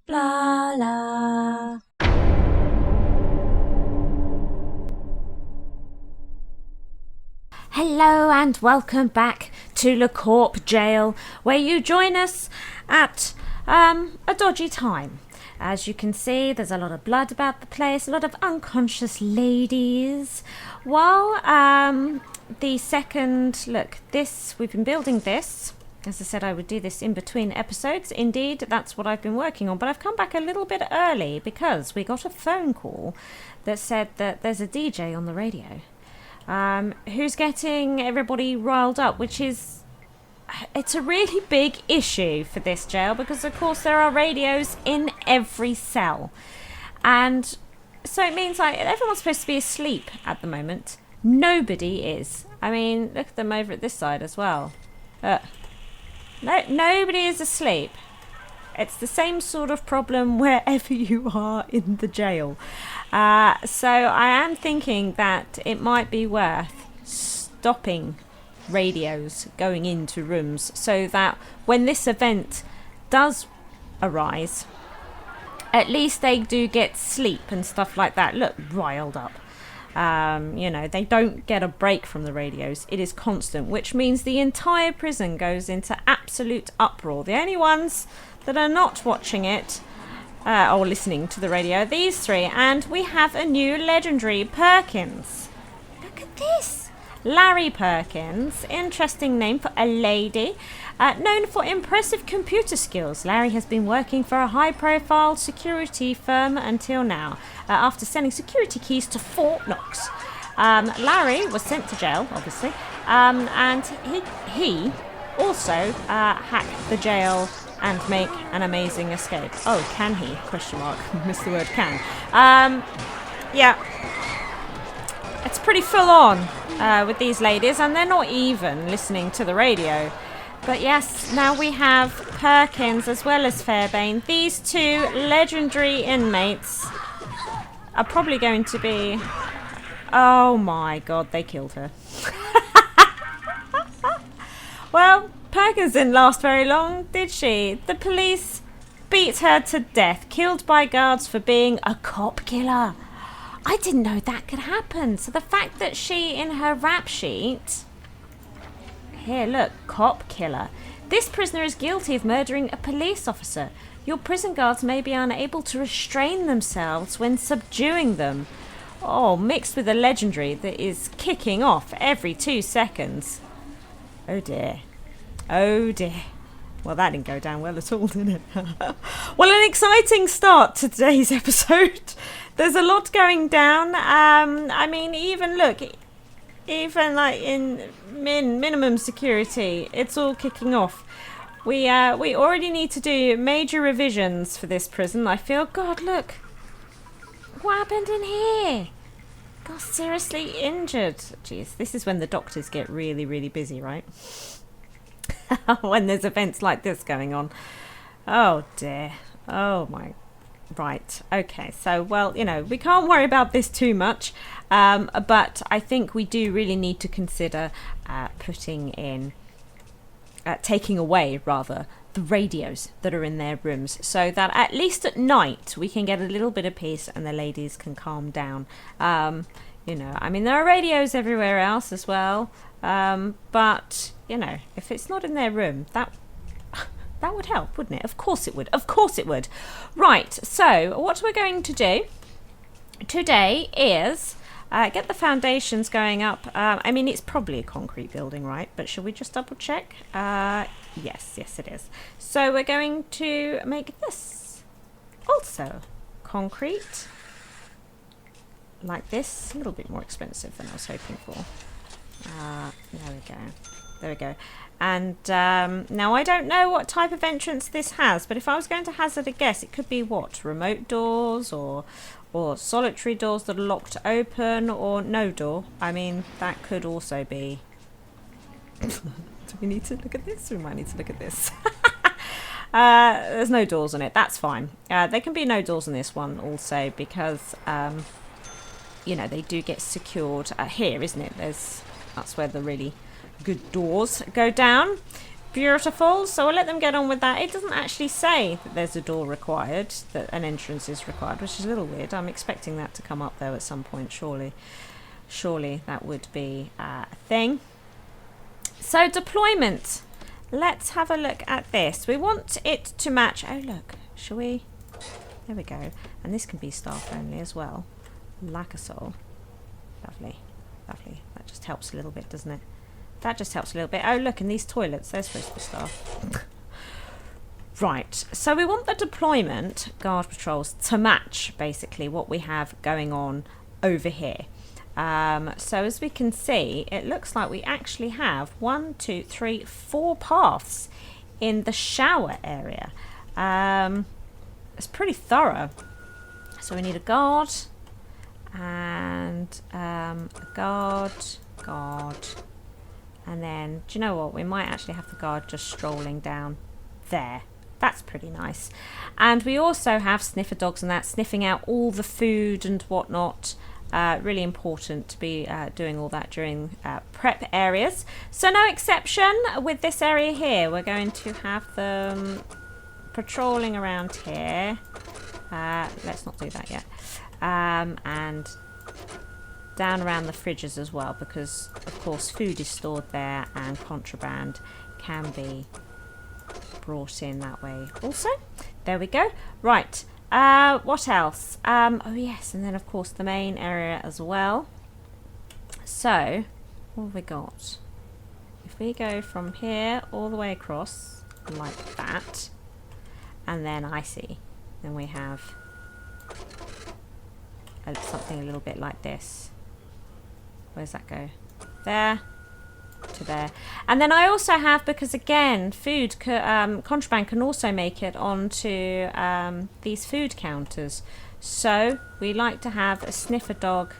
Blarla. Hello and welcome back to LaCorp jail, where you join us at a dodgy time. As you can see, there's a lot of blood about the place, a lot of unconscious ladies. While the second, look, this, we've been building this. As I said, I would do this in between episodes. Indeed, that's what I've been working on. But I've come back a little bit early because we got a phone call that said that there's a DJ on the radio who's getting everybody riled up, which is... It's a really big issue for this jail because, of course, there are radios in every cell. And so it means like everyone's supposed to be asleep at the moment. Nobody is. I mean, look at them over at this side as well. Nobody is asleep. It's the same sort of problem wherever you are in the jail. So I am thinking that it might be worth stopping radios going into rooms so that when this event does arise, at least they do get sleep and stuff like that. Look, riled up. They don't get a break from the radios. It is constant, which means the entire prison goes into absolute uproar. The only ones that are not watching it or listening to the radio are these three. And we have a new legendary, Perkins. Look at this. Larry Perkins. Interesting name for a lady. Known for impressive computer skills, Larry has been working for a high-profile security firm until now, after sending security keys to Fort Knox. Larry was sent to jail, obviously, and he also hacked the jail and make an amazing escape. Oh, can he? Question mark. Missed the word can. Yeah. It's pretty full on with these ladies, and they're not even listening to the radio. But yes, now we have Perkins as well as Fairbane. These two legendary inmates are probably going to be... Oh my god, they killed her. Well, Perkins didn't last very long, did she? The police beat her to death, killed by guards for being a cop killer. I didn't know that could happen. So the fact that she, in her rap sheet... Here, look, cop killer. This prisoner is guilty of murdering a police officer. Your prison guards may be unable to restrain themselves when subduing them. Oh, mixed with a legendary that is kicking off every 2 seconds. Oh dear. Oh dear. Well, that didn't go down well at all, did it? Well, an exciting start to today's episode. There's a lot going down. I mean, even like in minimum security, it's all kicking off. We already need to do major revisions for this prison. I feel, God, look. What happened in here? God, seriously injured. Jeez, this is when the doctors get really, really busy, right? When there's events like this going on. Oh, dear. Oh, my... Right. Okay. So, well, we can't worry about this too much. But I think we do really need to consider taking away, rather, the radios that are in their rooms so that at least at night we can get a little bit of peace and the ladies can calm down. I mean, there are radios everywhere else as well. But, if it's not in their room, that would help, wouldn't it? Of course it would. Of course it would. Right, so what we're going to do today is get the foundations going up. I mean, it's probably a concrete building, right? But should we just double check? Yes, it is. So we're going to make this also concrete, like this. A little bit more expensive than I was hoping for. There we go. And now I don't know what type of entrance this has, but if I was going to hazard a guess, it could be what? Remote doors or solitary doors that are locked open, or no door. I mean, that could also be... Do we need to look at this? We might need to look at this. There's no doors on it. That's fine. There can be no doors on this one also because, they do get secured here, isn't it? That's where the really good doors go down. Beautiful. So we'll let them get on with that. It doesn't actually say that there's a door required, that an entrance is required, which is a little weird. I'm expecting that to come up though at some point, surely. Surely that would be a thing. So deployment. Let's have a look at this. We want it to match. Oh, look. Shall we? There we go. And this can be staff only as well. LaCorp. Lovely. Lovely. That just helps a little bit, doesn't it? That just helps a little bit. Oh, look. And these toilets. They're supposed to be staff. Right. So we want the deployment guard patrols to match, basically, what we have going on over here. So as we can see, it looks like we actually have 1, 2, 3, 4 paths in the shower area. It's pretty thorough. So we need a guard and a guard, and then, do you know what? We might actually have the guard just strolling down there. That's pretty nice. And we also have sniffer dogs and that, sniffing out all the food and whatnot. Really important to be doing all that during prep areas. So no exception with this area here. We're going to have them patrolling around here. Let's not do that yet. And down around the fridges as well, because of course food is stored there and contraband can be brought in that way also. There we go. Right. What else? Oh yes, and then of course the main area as well. So, what have we got? If we go from here all the way across, like that, and then I see, then we have something a little bit like this. Where's that go? There. To there. And then I also have, because again food contraband can also make it onto these food counters, so we like to have a sniffer dog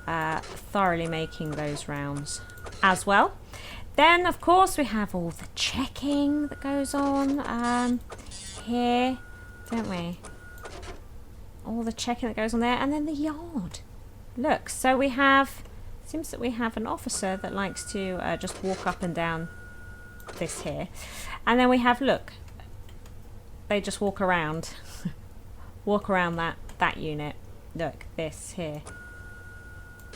thoroughly making those rounds as well. Then of course we have all the checking that goes on here, don't we? All the checking that goes on there, and then the yard. Look, so we have, seems that we have an officer that likes to just walk up and down this here. And then we have, look, they just walk around. Walk around that unit. Look, this here.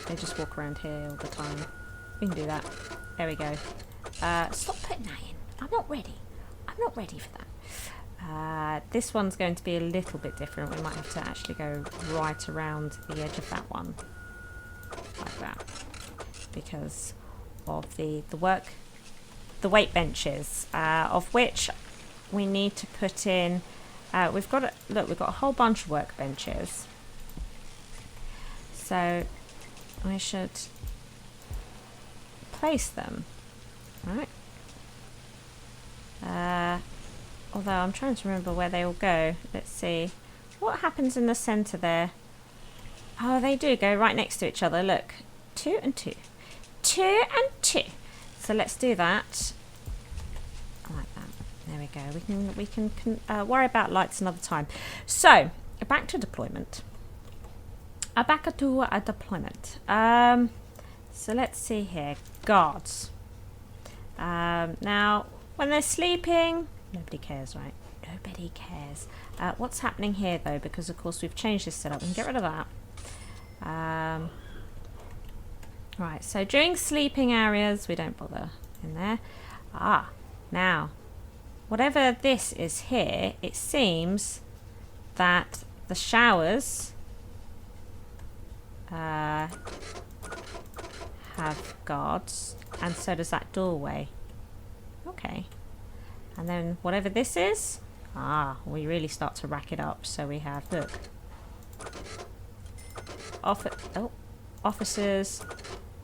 They just walk around here all the time. We can do that. There we go. Stop putting that in. I'm not ready. I'm not ready for that. This one's going to be a little bit different. We might have to actually go right around the edge of that one. Like that, because of the weight benches, of which we need to put in. We've got a whole bunch of work benches, so I should place them right. Although I'm trying to remember where they all go. Let's see what happens in the centre there. Oh, they do go right next to each other. Look, 2 and 2, 2 and 2. So let's do that. Like that. There we go. We can worry about lights another time. So back to deployment. Back to a deployment. So let's see here. Guards. Now, when they're sleeping, nobody cares, right? Nobody cares. What's happening here though? Because of course we've changed this setup. We can get rid of that. Right, so during sleeping areas we don't bother in there. Now whatever this is here, it seems that the showers have guards, and so does that doorway. Okay, and then whatever this is, we really start to rack it up. So we have, look, officers,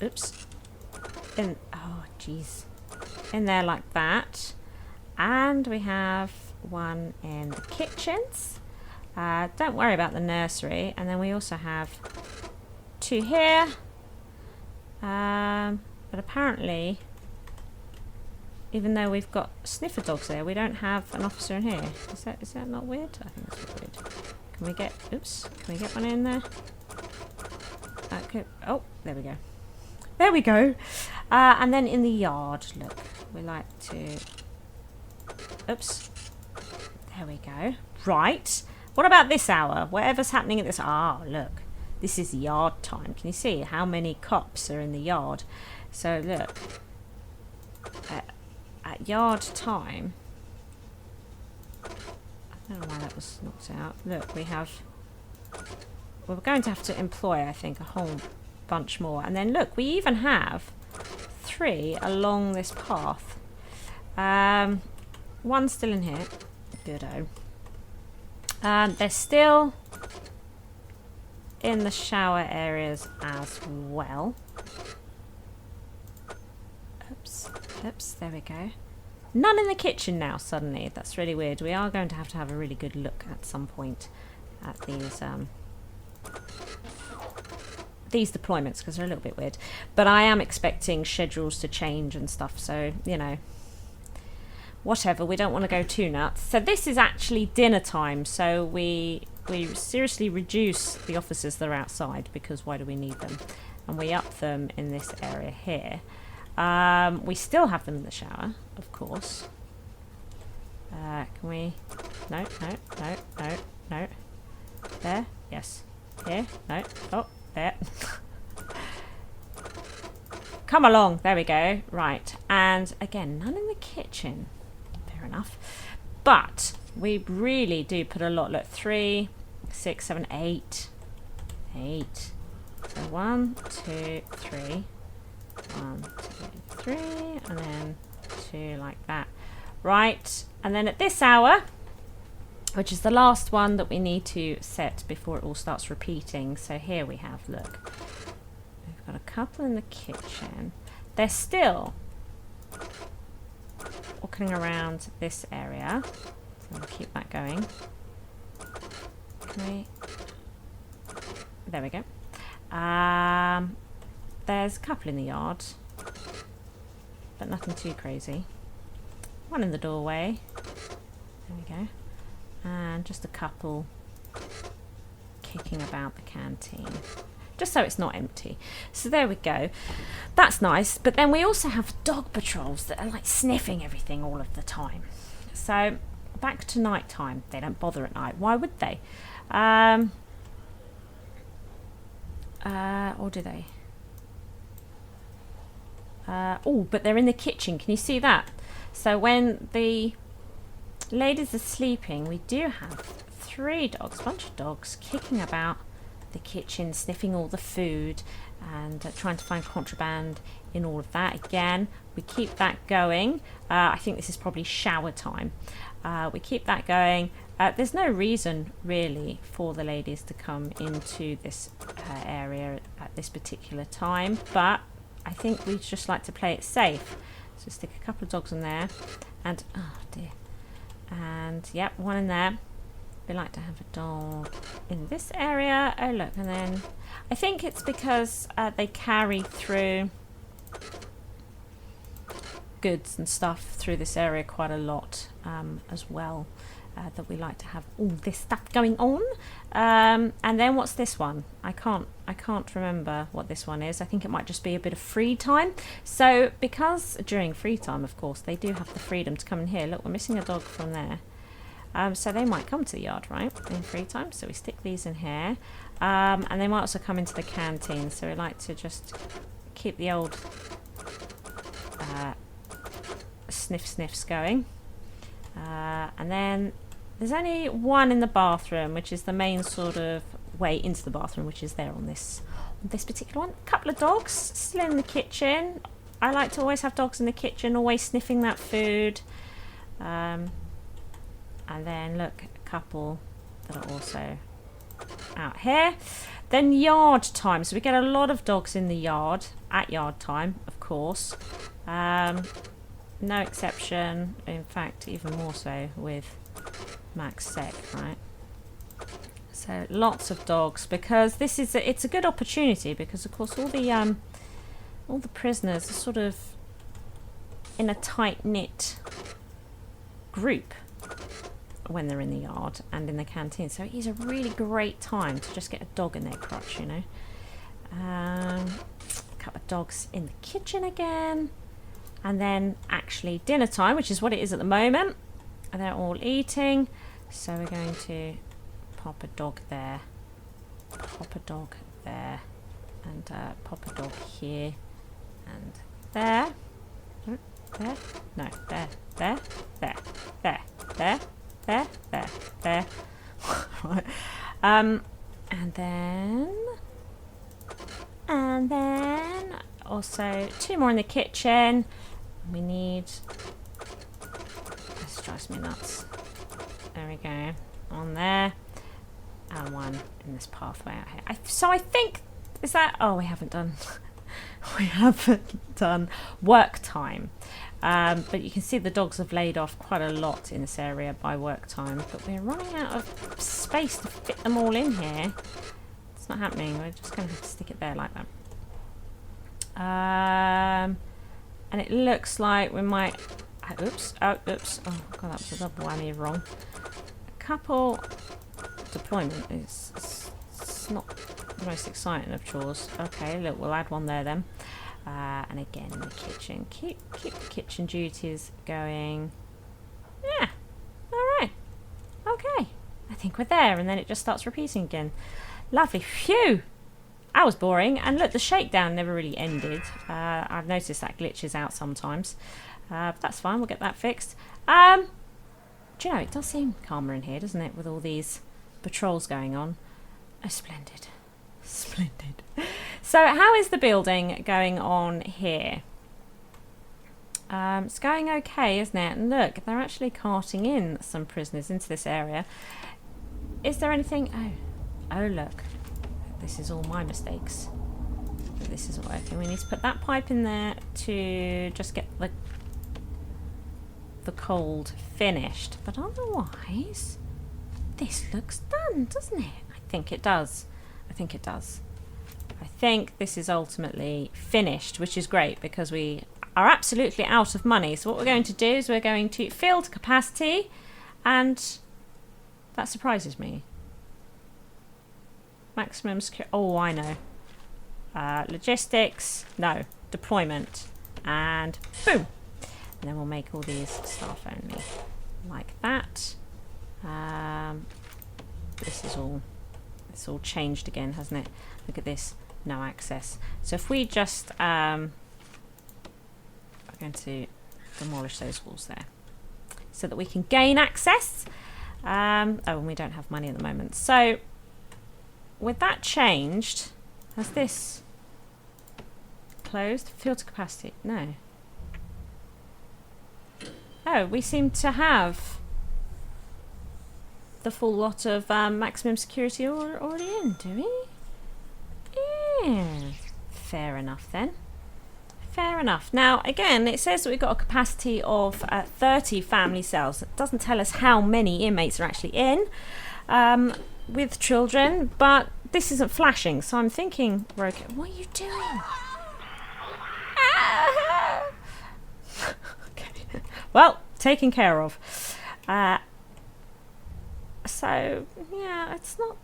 oops, in, in there like that. And we have one in the kitchens. Don't worry about the nursery. And then we also have 2 here. But apparently, even though we've got sniffer dogs there, we don't have an officer in here. Is that not weird? I think that's weird. Can we get, can we get one in there? Okay. Oh, there we go. There we go. And then in the yard, look, we like to... Oops. There we go. Right. What about this hour? Whatever's happening at this... Ah, look. This is yard time. Can you see how many cops are in the yard? So, look. At yard time... I don't know why that was knocked out. Look, we have... Well, we're going to have to employ, I think, a whole bunch more. And then, look, we even have 3 along this path. One still in here. Good-o. They're still in the shower areas as well. Oops, there we go. None in the kitchen now, suddenly. That's really weird. We are going to have a really good look at some point at these deployments, because they're a little bit weird. But I am expecting schedules to change and stuff, so, you know, whatever. We don't want to go too nuts. So this is actually dinner time, so we seriously reduce the officers that are outside, because why do we need them? And we up them in this area here. We still have them in the shower, of course. Can we... No. There? Yes. Here? No. Oh, there. Come along. There we go. Right. And again, none in the kitchen. Fair enough. But we really do put a lot. Look, 3, 6, 7, 8. 8. So 1, 2, 3. 1, 2, 3. And then 2 like that. Right. And then at this hour, which is the last one that we need to set before it all starts repeating. So here we have, look, we've got a couple in the kitchen. They're still walking around this area. So we'll keep that going. Can we... There we go. There's a couple in the yard, but nothing too crazy. One in the doorway. There we go. And just a couple kicking about the canteen, just so it's not empty. So there we go. That's nice. But then we also have dog patrols that are like sniffing everything all of the time. So back to night time. They don't bother at night. Why would they? Or do they? Oh, but they're in the kitchen. Can you see that? So when the ladies are sleeping, we do have 3 dogs, a bunch of dogs kicking about the kitchen, sniffing all the food and trying to find contraband in all of that. Again, we keep that going. I think this is probably shower time. We keep that going. There's no reason really for the ladies to come into this area at this particular time, but I think we just like to play it safe. So stick a couple of dogs in there, and oh dear. And yep, one in there. We like to have a dog in this area. Oh look, and then I think it's because they carry through goods and stuff through this area quite a lot as well, that we like to have all this stuff going on. And then what's this one? I can't remember what this one is. I think it might just be a bit of free time. So because during free time, of course, they do have the freedom to come in here. Look, we're missing a dog from there. So they might come to the yard, right, in free time. So we stick these in here. And they might also come into the canteen. So we like to just keep the old sniffs going. And then there's only one in the bathroom, which is the main sort of way into the bathroom, which is there on this particular one. A couple of dogs still in the kitchen. I like to always have dogs in the kitchen, always sniffing that food. And then look, a couple that are also out here. Then yard time. So we get a lot of dogs in the yard at yard time, of course. No exception. In fact, even more so with Max Sec, right? So lots of dogs, because this is it's a good opportunity, because of course all the prisoners are sort of in a tight-knit group when they're in the yard and in the canteen. So it is a really great time to just get a dog in their crotch, you know. A couple of dogs in the kitchen again. and then actually dinner time, which is what it is at the moment, and they're all eating. So we're going to pop a dog there, pop a dog there, and pop a dog here and there. There, no, there, there, there, there, there, there, there, there. Right. And then also 2 more in the kitchen. We need, this drives me nuts. There we go, on there, and 1 in this pathway out here. So I think, is that, oh, we haven't done, we haven't done work time. But you can see the dogs have laid off quite a lot in this area by work time, but we're running out of space to fit them all in here. It's not happening. We're just going to have to stick it there like that. And it looks like we might... Oops. Oh, oops. Oh, God, that was a double whammy wrong. A couple... Deployment is it's not the most exciting of chores. Okay, look, we'll add 1 there then. And again in the kitchen, keep the kitchen duties going. Yeah, all right, okay, I think we're there, and then it just starts repeating again. Lovely. Phew, that was boring. And look, the shakedown never really ended. I've noticed that glitches out sometimes, but that's fine, we'll get that fixed. Do you know, it does seem calmer in here, doesn't it, with all these patrols going on? Oh, splendid. Splendid. So how is the building going on here? It's going okay, isn't it? And look, they're actually carting in some prisoners into this area. Is there anything? Oh look, this is all my mistakes. This isn't working. We need to put that pipe in there to just get the cold finished. But otherwise, this looks done, doesn't it? I think it does. I think it does. I think this is ultimately finished, which is great because we are absolutely out of money. So what we're going to do is we're going to fill to capacity, and that surprises me. Maximum security. Oh, I know. Logistics. No. Deployment. And boom. And then we'll make all these staff only. Like that. This is all... It's all changed again, hasn't it? Look at this. No access. So if we just... I'm going to demolish those walls there so that we can gain access. Oh, and we don't have money at the moment. So with that changed, has this closed? Field to capacity? No. Oh, we seem to have the full lot of maximum security already in, do we? Yeah. Fair enough then. Fair enough. Now, again, it says that we've got a capacity of 30 family cells. It doesn't tell us how many inmates are actually in with children, but this isn't flashing, so I'm thinking we're okay. What are you doing? Okay. Well, taken care of. So, yeah, it's not...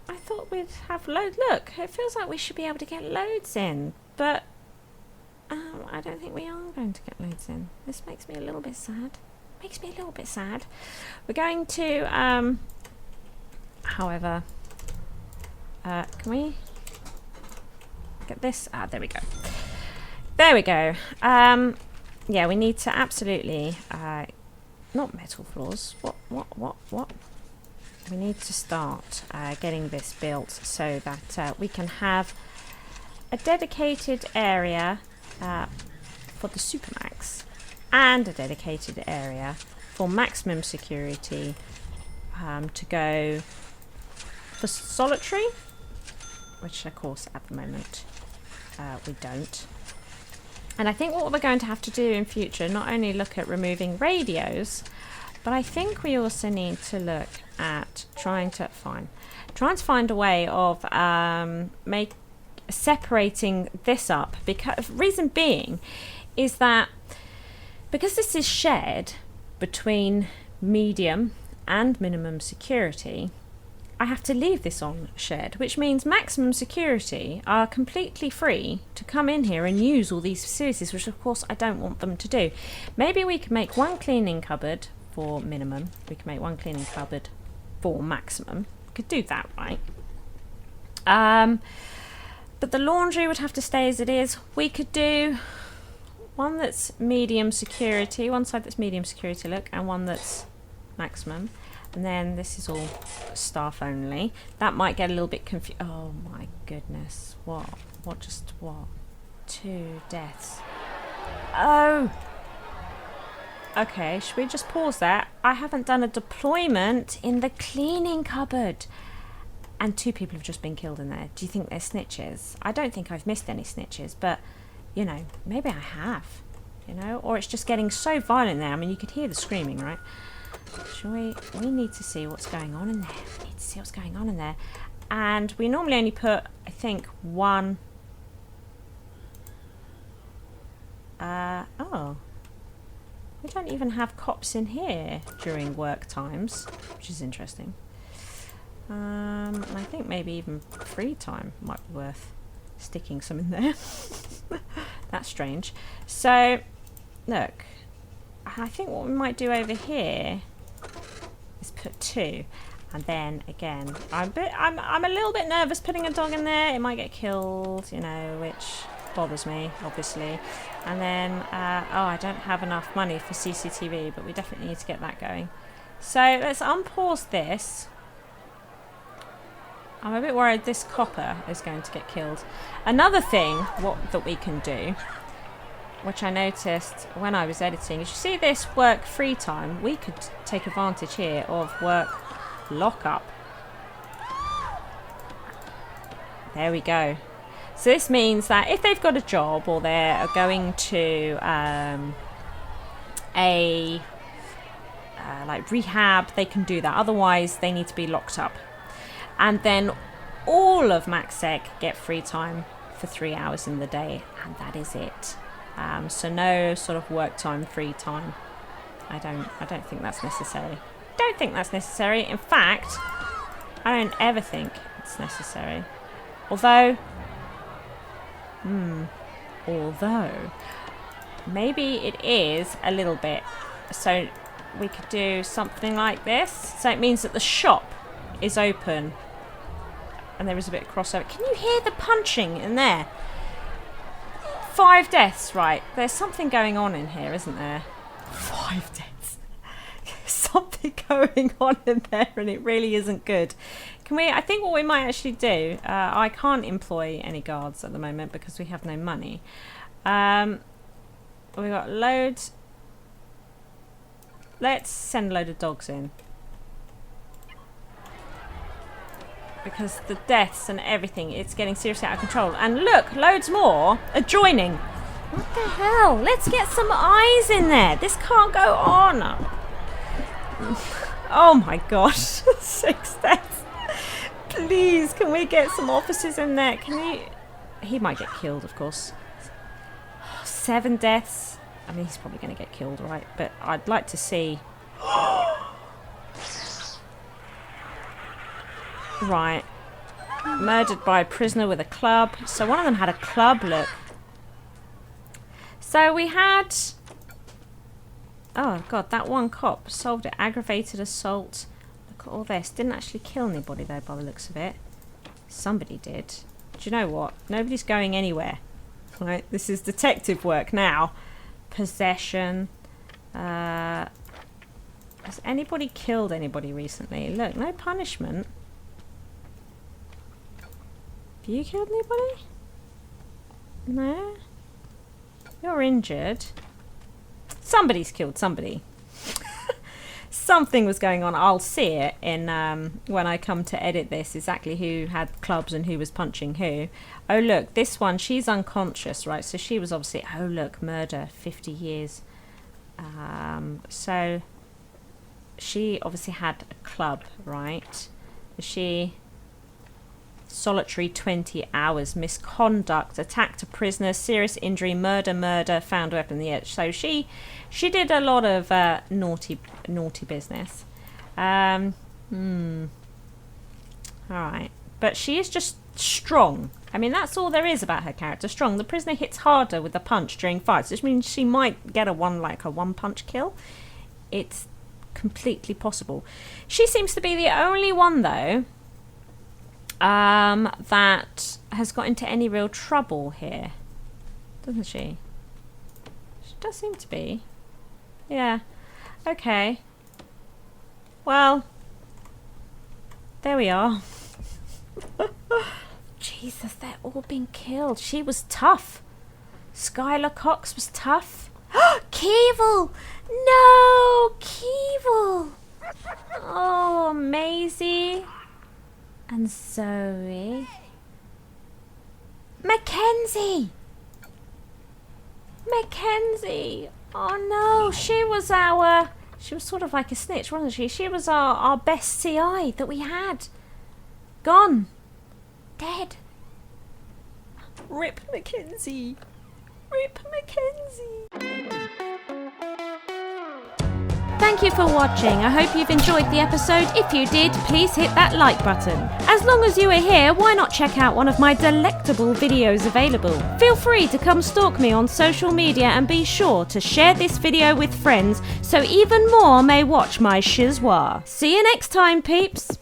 I thought we'd have loads. Look, it feels like we should be able to get loads in, but I don't think we are going to get loads in. This makes me a little bit sad. Makes me a little bit sad. We're going to, however, can we get this? Ah, there we go. There we go. Yeah, we need to absolutely, not metal floors. What? We need to start getting this built so that we can have a dedicated area for the Supermax and a dedicated area for maximum security to go for solitary, which of course at the moment we don't. And I think what we're going to have to do in future, not only look at removing radios, but I think we also need to look at trying to find a way of separating this up. Because reason being is that because this is shared between medium and minimum security, I have to leave this on shared, which means maximum security are completely free to come in here and use all these facilities, which of course I don't want them to do. Maybe we could make one cleaning cupboard for minimum. We could make one cleaning cupboard for maximum. We could do that, right? But the laundry would have to stay as it is. We could do one that's medium security, one side that's medium security, look, and one that's maximum. And then this is all staff only. That might get a little bit confused. Oh my goodness. What? What? 2 deaths. Oh! Okay, should we just pause that? I haven't done a deployment in the cleaning cupboard. And 2 people have just been killed in there. Do you think they're snitches? I don't think I've missed any snitches, but, you know, maybe I have. You know? Or it's just getting so violent there. I mean, you could hear the screaming, right? We need to see what's going on in there. We need to see what's going on in there. And we normally only put, I think, one... oh. We don't even have cops in here during work times, which is interesting. And I think maybe even free time might be worth sticking some in there. That's strange. So, look. I think what we might do over here is put 2, and then again, I'm a little bit nervous putting a dog in there. It might get killed, you know, which bothers me, obviously. And then, oh, I don't have enough money for CCTV, but we definitely need to get that going. So let's unpause this. I'm a bit worried this copper is going to get killed. Another thing that we can do, which I noticed when I was editing, is you see this work free time, we could take advantage here of work lockup. There we go. So this means that if they've got a job or they're going to like rehab, they can do that. Otherwise, they need to be locked up. And then all of MaxSec get free time for 3 hours in the day, and that is it. So no sort of work time, free time. I don't think that's necessary. Don't think that's necessary. In fact, I don't ever think it's necessary. Although maybe it is a little bit. So we could do something like this. So it means that the shop is open and there is a bit of crossover. Can you hear the punching in there? 5 deaths, right. There's something going on in here, isn't there? 5 deaths. Something going on in there and it really isn't good. Can we, I think what we might actually do, I can't employ any guards at the moment because we have no money. We've got loads. Let's send a load of dogs in. Because the deaths and everything, it's getting seriously out of control. And look, loads more are joining. What the hell? Let's get some eyes in there. This can't go on. Oh my gosh. 6 deaths. Please, can we get some officers in there? Can you... He might get killed, of course. 7 deaths. I mean, he's probably going to get killed, right? But I'd like to see... Right. Murdered by a prisoner with a club. So one of them had a club, look. So we had... Oh, God, that one cop solved it. Aggravated assault. Look at all this. Didn't actually kill anybody, though, by the looks of it. Somebody did. Do you know what? Nobody's going anywhere. Right? This is detective work now. Possession. Has anybody killed anybody recently? Look, no punishment. Have you killed anybody? No? You're injured. Somebody's killed somebody. Something was going on. I'll see it in when I come to edit this, exactly who had clubs and who was punching who. Oh, look, this one, she's unconscious, right? So she was obviously, oh, look, murder, 50 years. So she obviously had a club, right? She... Solitary 20 hours, misconduct, attacked a prisoner, serious injury, murder, found weapon. Yeah, so she did a lot of naughty business. Alright. But she is just strong. I mean, that's all there is about her character. Strong. The prisoner hits harder with a punch during fights, which means she might get a one-punch kill. It's completely possible. She seems to be the only one, though, that has got into any real trouble here. Doesn't she? She does seem to be. Yeah. Okay. Well, there we are. Jesus, they're all being killed. She was tough. Skylar Cox was tough. Keeval! No! Keeval! Oh, Maisie. And Zoe. Mackenzie! Mackenzie! Oh no, she was sort of like a snitch, wasn't she? She was our best CI that we had. Gone. Dead. Rip Mackenzie. Rip Mackenzie. Thank you for watching. I hope you've enjoyed the episode. If you did, please hit that like button. As long as you are here, why not check out one of my delectable videos available? Feel free to come stalk me on social media and be sure to share this video with friends so even more may watch my schizwa. See you next time, peeps.